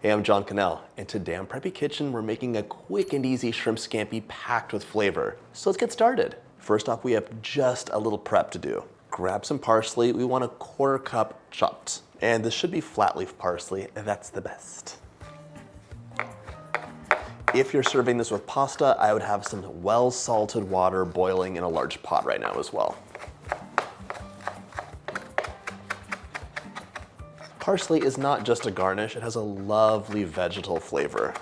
Hey, I'm John Cannell, and today on Preppy Kitchen, we're making a quick and easy shrimp scampi packed with flavor. So let's get started. First off, we have just a little prep to do. Grab some parsley. We want a 1/4 cup chopped. And this should be flat leaf parsley, and that's the best. If you're serving this with pasta, I would have some well-salted water boiling in a large pot right now as well. Parsley is not just a garnish, it has a lovely vegetal flavor.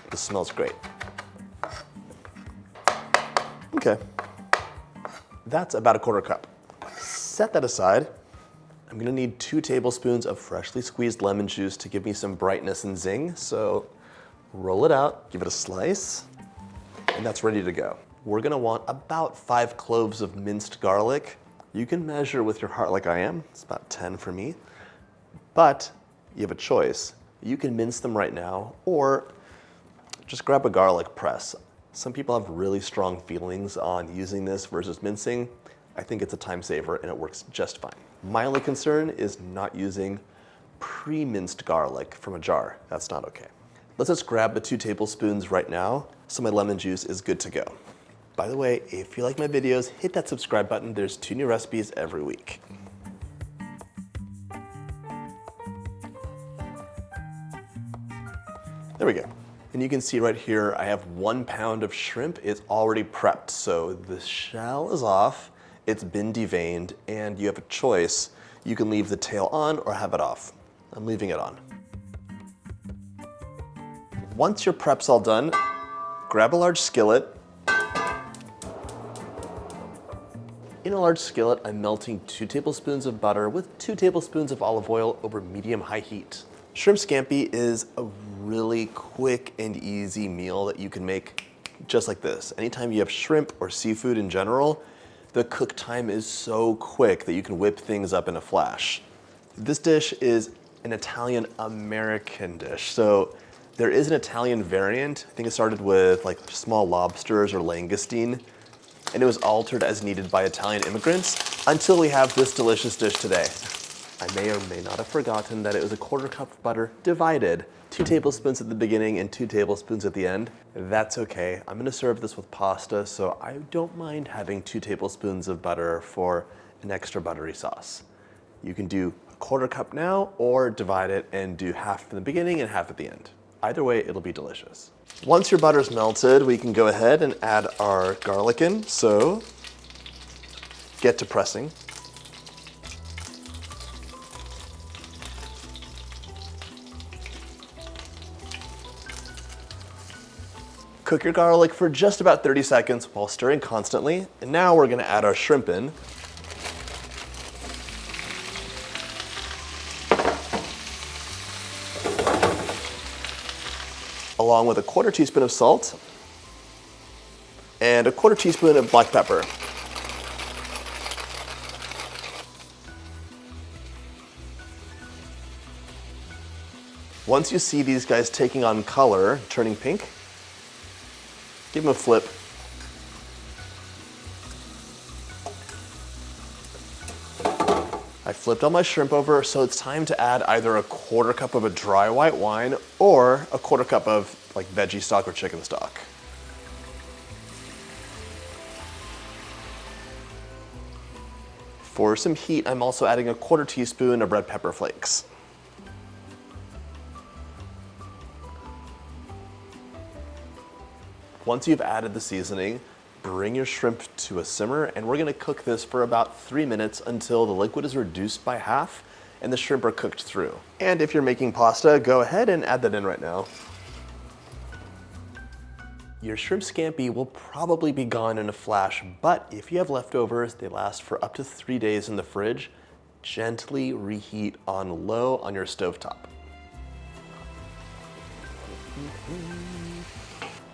This smells great. Okay, that's about a 1/4 cup. Set that aside. I'm gonna need 2 tablespoons of freshly squeezed lemon juice to give me some brightness and zing, so roll it out, give it a slice, and that's ready to go. We're gonna want about 5 cloves of minced garlic. You can measure with your heart like I am, it's about 10 for me. But you have a choice. You can mince them right now, or just grab a garlic press. Some people have really strong feelings on using this versus mincing. I think it's a time saver and it works just fine. My only concern is not using pre-minced garlic from a jar. That's not okay. Let's just grab the 2 tablespoons right now, so my lemon juice is good to go. By the way, if you like my videos, hit that subscribe button. There's 2 new recipes every week. There we go. And you can see right here, I have 1 pound of shrimp. It's already prepped. So the shell is off, it's been deveined, and you have a choice. You can leave the tail on or have it off. I'm leaving it on. Once your prep's all done, grab a large skillet. In a large skillet, I'm melting 2 tablespoons of butter with 2 tablespoons of olive oil over medium-high heat. Shrimp scampi is a really quick and easy meal that you can make just like this. Anytime you have shrimp or seafood in general, the cook time is so quick that you can whip things up in a flash. This dish is an Italian-American dish. So there is an Italian variant. I think it started with like small lobsters or langoustine, and it was altered as needed by Italian immigrants until we have this delicious dish today. I may or may not have forgotten that it was a 1/4 cup of butter divided. 2 tablespoons at the beginning and 2 tablespoons at the end. That's okay. I'm gonna serve this with pasta, so I don't mind having 2 tablespoons of butter for an extra buttery sauce. You can do a 1/4 cup now or divide it and do half in the beginning and half at the end. Either way, it'll be delicious. Once your butter's melted, we can go ahead and add our garlic in. So get to pressing. Cook your garlic for just about 30 seconds while stirring constantly. And now we're gonna add our shrimp in. Along with a 1/4 teaspoon of salt and a 1/4 teaspoon of black pepper. Once you see these guys taking on color, turning pink, give them a flip. I flipped all my shrimp over, so it's time to add either a 1/4 cup of a dry white wine or a 1/4 cup of like veggie stock or chicken stock. For some heat, I'm also adding a 1/4 teaspoon of red pepper flakes. Once you've added the seasoning, bring your shrimp to a simmer, and we're gonna cook this for about 3 minutes until the liquid is reduced by half and the shrimp are cooked through. And if you're making pasta, go ahead and add that in right now. Your shrimp scampi will probably be gone in a flash, but if you have leftovers, they last for up to 3 days in the fridge. Gently reheat on low on your stovetop.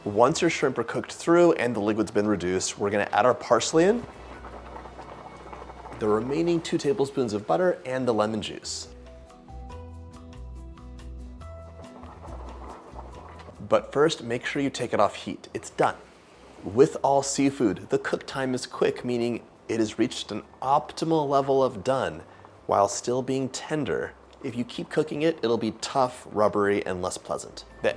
Once your shrimp are cooked through and the liquid's been reduced, we're gonna add our parsley in, the remaining 2 tablespoons of butter, and the lemon juice. But first, make sure you take it off heat. It's done. With all seafood, the cook time is quick, meaning it has reached an optimal level of done while still being tender If you keep cooking it, it'll be tough, rubbery, and less pleasant. There.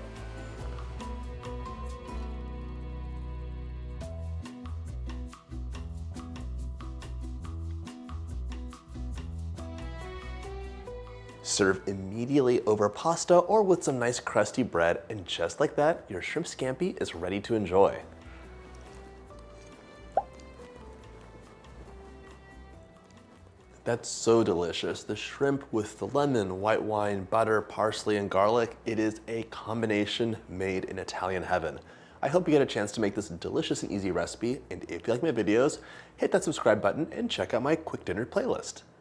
Serve immediately over pasta or with some nice crusty bread, and just like that, your shrimp scampi is ready to enjoy. That's so delicious. The shrimp with the lemon, white wine, butter, parsley, and garlic, it is a combination made in Italian heaven. I hope you get a chance to make this delicious and easy recipe, and if you like my videos, hit that subscribe button and check out my quick dinner playlist.